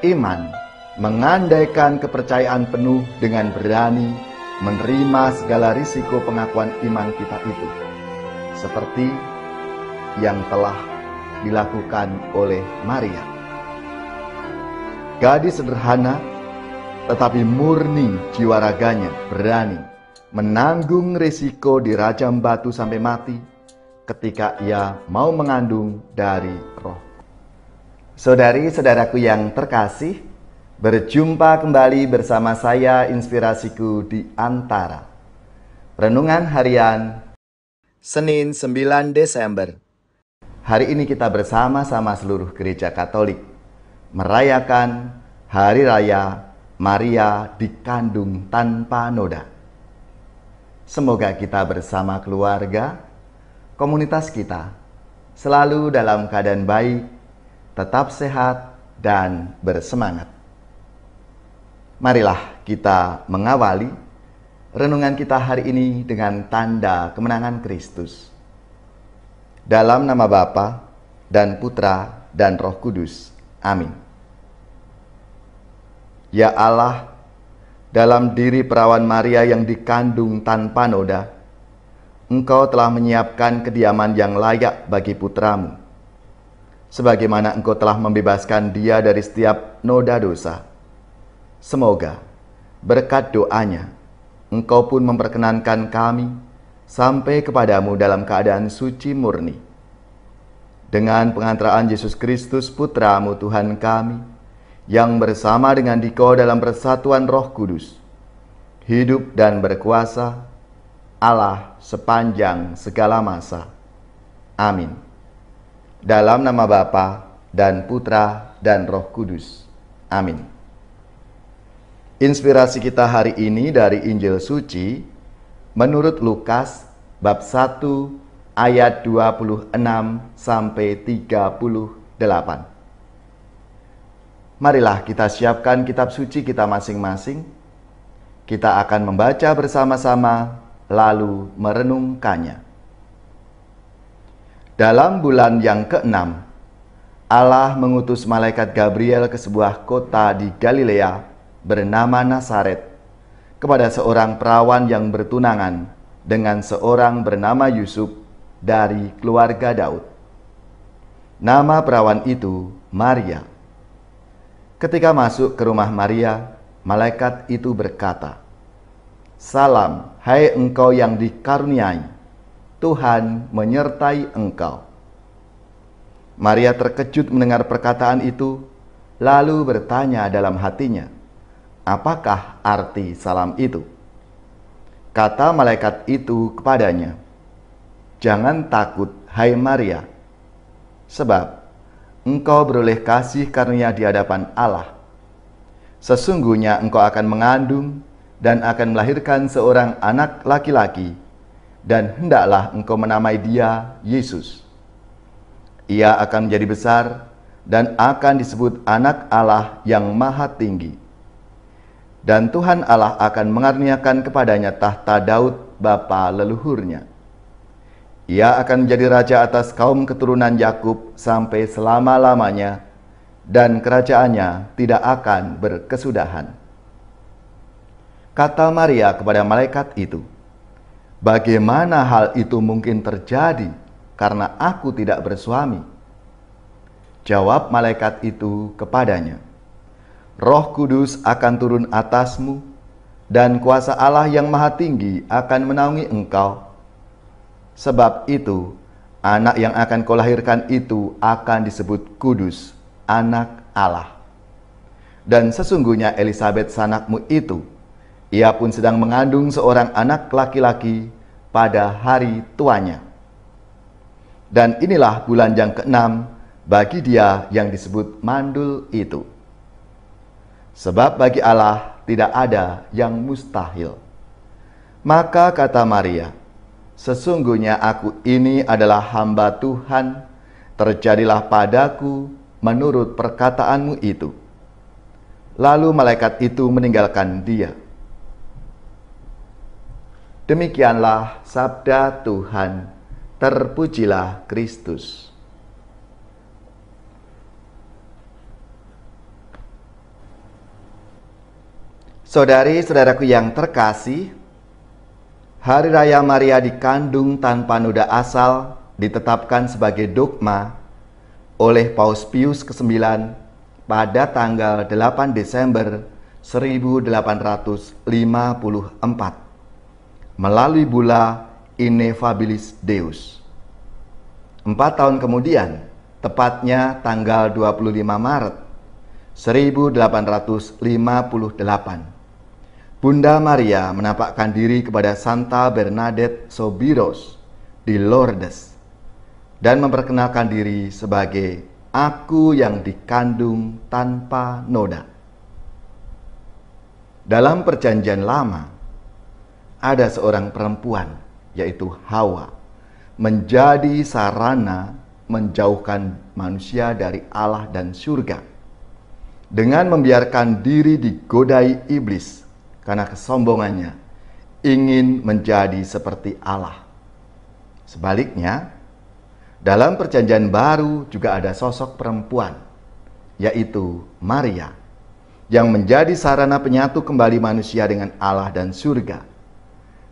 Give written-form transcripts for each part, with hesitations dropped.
beriman, mengandaikan kepercayaan penuh dengan berani menerima segala risiko pengakuan iman kita itu, seperti yang telah dilakukan oleh Maria. Gadis sederhana tetapi murni jiwa raganya, berani menanggung risiko dirajam batu sampai mati ketika ia mau mengandung dari Roh. Saudari-saudaraku yang terkasih, berjumpa kembali bersama saya Inspirasiku di Antara. Renungan harian Senin 9 Desember. Hari ini kita bersama-sama seluruh gereja Katolik merayakan Hari Raya Maria dikandung tanpa noda. Semoga kita bersama keluarga, komunitas kita, selalu dalam keadaan baik, tetap sehat, dan bersemangat. Marilah kita mengawali renungan kita hari ini dengan tanda kemenangan Kristus. Dalam nama Bapa dan Putra dan Roh Kudus. Amin. Ya Allah, dalam diri perawan Maria yang dikandung tanpa noda, Engkau telah menyiapkan kediaman yang layak bagi putramu. Sebagaimana Engkau telah membebaskan dia dari setiap noda dosa. Semoga berkat doanya, Engkau pun memperkenankan kami sampai kepadamu dalam keadaan suci murni. Dengan pengantaraan Yesus Kristus Putramu Tuhan kami, yang bersama dengan Dikau dalam persatuan Roh Kudus, hidup dan berkuasa Allah sepanjang segala masa. Amin. Dalam nama Bapa dan Putra dan Roh Kudus. Amin. Inspirasi kita hari ini dari Injil Suci menurut Lukas bab 1 ayat 26 sampai 38. Marilah kita siapkan kitab suci kita masing-masing. Kita akan membaca bersama-sama lalu merenungkannya. Dalam bulan yang ke-6, Allah mengutus malaikat Gabriel ke sebuah kota di Galilea bernama Nazaret kepada seorang perawan yang bertunangan dengan seorang bernama Yusuf dari keluarga Daud. Nama perawan itu Maria. Ketika masuk ke rumah Maria, malaikat itu berkata, "Salam, hai engkau yang dikaruniai, Tuhan menyertai engkau." Maria terkejut mendengar perkataan itu, lalu bertanya dalam hatinya, "Apakah arti salam itu?" Kata malaikat itu kepadanya, "Jangan takut, hai Maria, sebab engkau beroleh kasih karunia di hadapan Allah. Sesungguhnya engkau akan mengandung dan akan melahirkan seorang anak laki-laki, dan hendaklah engkau menamai dia Yesus. Ia akan menjadi besar dan akan disebut Anak Allah yang Maha Tinggi. Dan Tuhan Allah akan mengaruniakan kepadanya tahta Daud bapa leluhurnya. Ia akan menjadi raja atas kaum keturunan Yakub sampai selama-lamanya, dan kerajaannya tidak akan berkesudahan." Kata Maria kepada malaikat itu, "Bagaimana hal itu mungkin terjadi karena aku tidak bersuami?" Jawab malaikat itu kepadanya, "Roh Kudus akan turun atasmu, dan kuasa Allah yang Maha Tinggi akan menaungi engkau. Sebab itu, anak yang akan kau lahirkan itu akan disebut kudus, Anak Allah. Dan sesungguhnya Elisabet sanakmu itu, ia pun sedang mengandung seorang anak laki-laki pada hari tuanya. Dan inilah bulan yang ke-6 bagi dia yang disebut mandul itu. Sebab bagi Allah tidak ada yang mustahil." Maka kata Maria, "Sesungguhnya aku ini adalah hamba Tuhan, terjadilah padaku menurut perkataanmu itu." Lalu malaikat itu meninggalkan dia. Demikianlah sabda Tuhan. Terpujilah Kristus. Saudari-saudaraku yang terkasih, Hari Raya Maria dikandung tanpa noda asal ditetapkan sebagai dogma oleh Paus Pius ke-9 pada tanggal 8 Desember 1854 melalui bula Ineffabilis Deus. 4 tahun kemudian, tepatnya tanggal 25 Maret 1858, Bunda Maria menampakkan diri kepada Santa Bernadette Soubirous di Lourdes dan memperkenalkan diri sebagai Aku yang dikandung tanpa noda. Dalam Perjanjian Lama, ada seorang perempuan, yaitu Hawa, menjadi sarana menjauhkan manusia dari Allah dan surga dengan membiarkan diri digodai iblis karena kesombongannya ingin menjadi seperti Allah. Sebaliknya, dalam Perjanjian Baru juga ada sosok perempuan, yaitu Maria, yang menjadi sarana penyatu kembali manusia dengan Allah dan surga.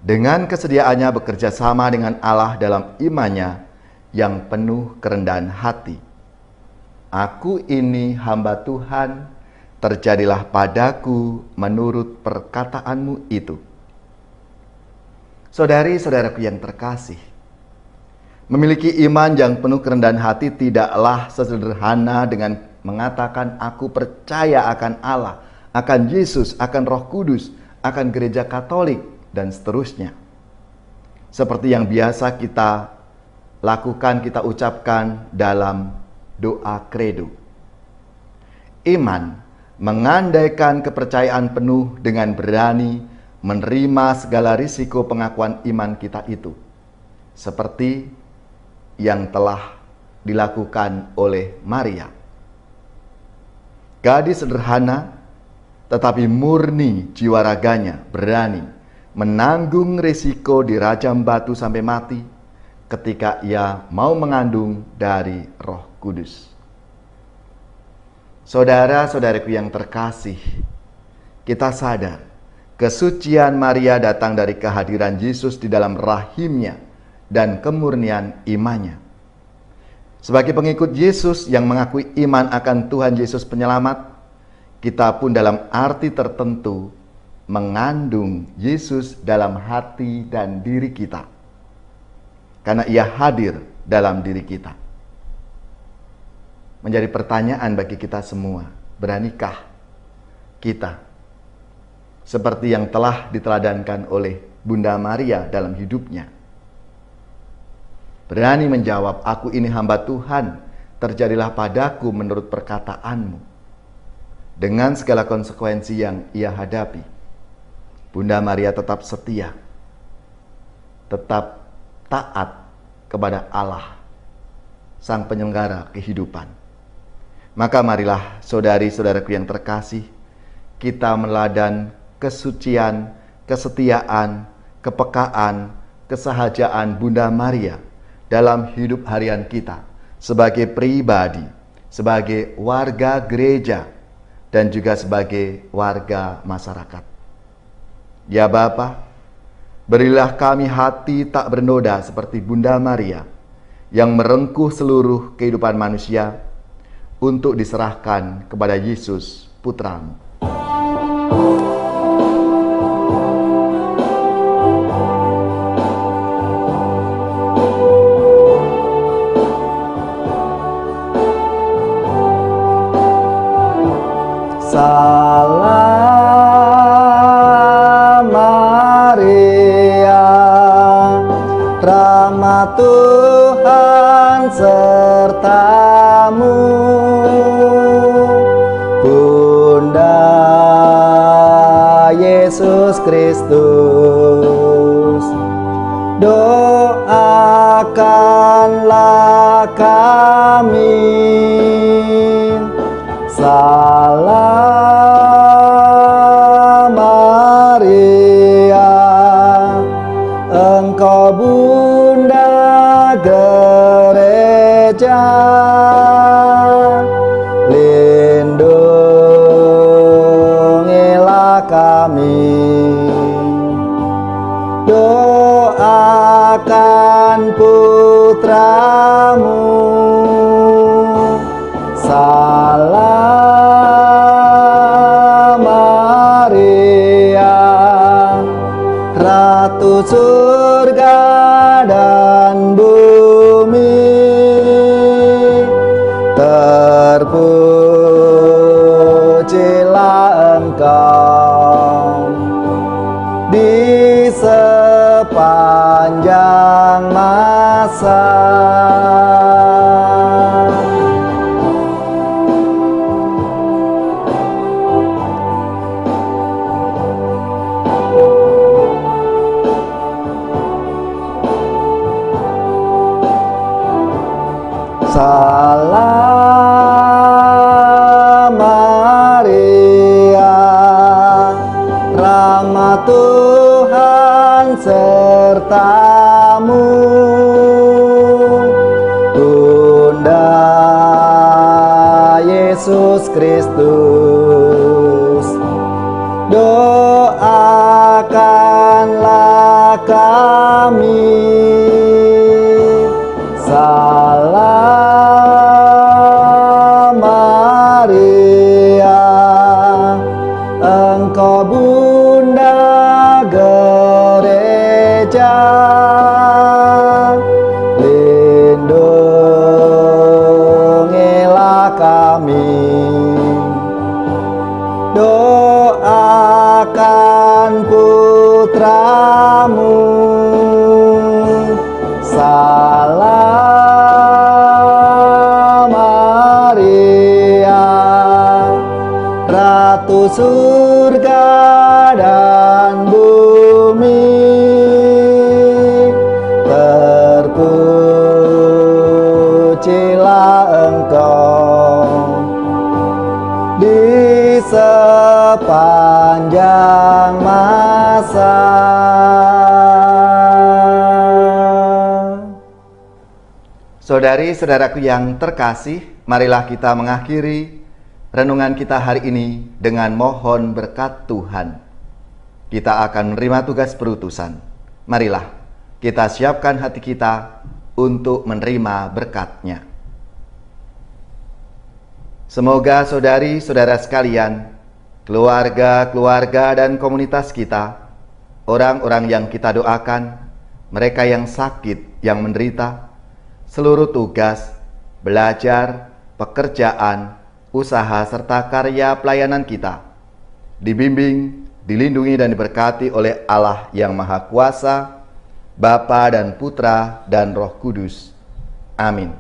Dengan kesediaannya bekerja sama dengan Allah dalam imannya yang penuh kerendahan hati. Aku ini hamba Tuhan, terjadilah padaku menurut perkataanmu itu. Saudari-saudaraku yang terkasih, memiliki iman yang penuh kerendahan hati tidaklah sesederhana dengan mengatakan aku percaya akan Allah, akan Yesus, akan Roh Kudus, akan Gereja Katolik, dan seterusnya. Seperti yang biasa kita lakukan, kita ucapkan dalam doa kredo. Iman mengandaikan kepercayaan penuh dengan berani menerima segala risiko pengakuan iman kita itu, seperti yang telah dilakukan oleh Maria. Gadis sederhana tetapi murni jiwa raganya, berani menanggung risiko dirajam batu sampai mati ketika ia mau mengandung dari Roh Kudus. Saudara-saudariku yang terkasih, kita sadar kesucian Maria datang dari kehadiran Yesus di dalam rahimnya dan kemurnian imannya. Sebagai pengikut Yesus yang mengakui iman akan Tuhan Yesus Penyelamat, kita pun dalam arti tertentu mengandung Yesus dalam hati dan diri kita, karena ia hadir dalam diri kita. Menjadi pertanyaan bagi kita semua, beranikah kita seperti yang telah diteladankan oleh Bunda Maria dalam hidupnya? Berani menjawab, aku ini hamba Tuhan, terjadilah padaku menurut perkataanmu. Dengan segala konsekuensi yang ia hadapi, Bunda Maria tetap setia, tetap taat kepada Allah, Sang Penyelenggara kehidupan. Maka marilah saudari-saudaraku yang terkasih, kita meladan kesucian, kesetiaan, kepekaan, kesahajaan Bunda Maria dalam hidup harian kita sebagai pribadi, sebagai warga gereja, dan juga sebagai warga masyarakat. Ya Bapa, berilah kami hati tak bernoda seperti Bunda Maria yang merengkuh seluruh kehidupan manusia untuk diserahkan kepada Yesus Putra-Mu. Salam Maria, rahmat Tuhan sertamu, Bunda Yesus Kristus. Doakanlah kami. Salam Maria, Engkau Bunda Gereja, lindungilah kami. kami. Doakan putramu, Salam Maria, Ratu surga dan bumi, terpujilah Engkau di sepanjang masa. Salam Maria, rahmat Tuhan sertamu, Bunda Yesus Kristus, doakanlah kami. Salam Maria, Engkau Bunda Gereja, lindungilah kami. Doakan putramu, Salam Maria, Ratu surga dan bumi, terpujilah Engkau di sepanjang masa. Saudari-saudaraku yang terkasih, marilah kita mengakhiri renungan kita hari ini dengan mohon berkat Tuhan. Kita akan menerima tugas perutusan. Marilah kita siapkan hati kita untuk menerima berkat-Nya. Semoga saudari-saudara sekalian, keluarga-keluarga dan komunitas kita, orang-orang yang kita doakan, mereka yang sakit, yang menderita, seluruh tugas, belajar, pekerjaan, usaha, serta karya pelayanan kita dibimbing, dilindungi dan diberkati oleh Allah yang Maha Kuasa, Bapa dan Putra dan Roh Kudus. Amin.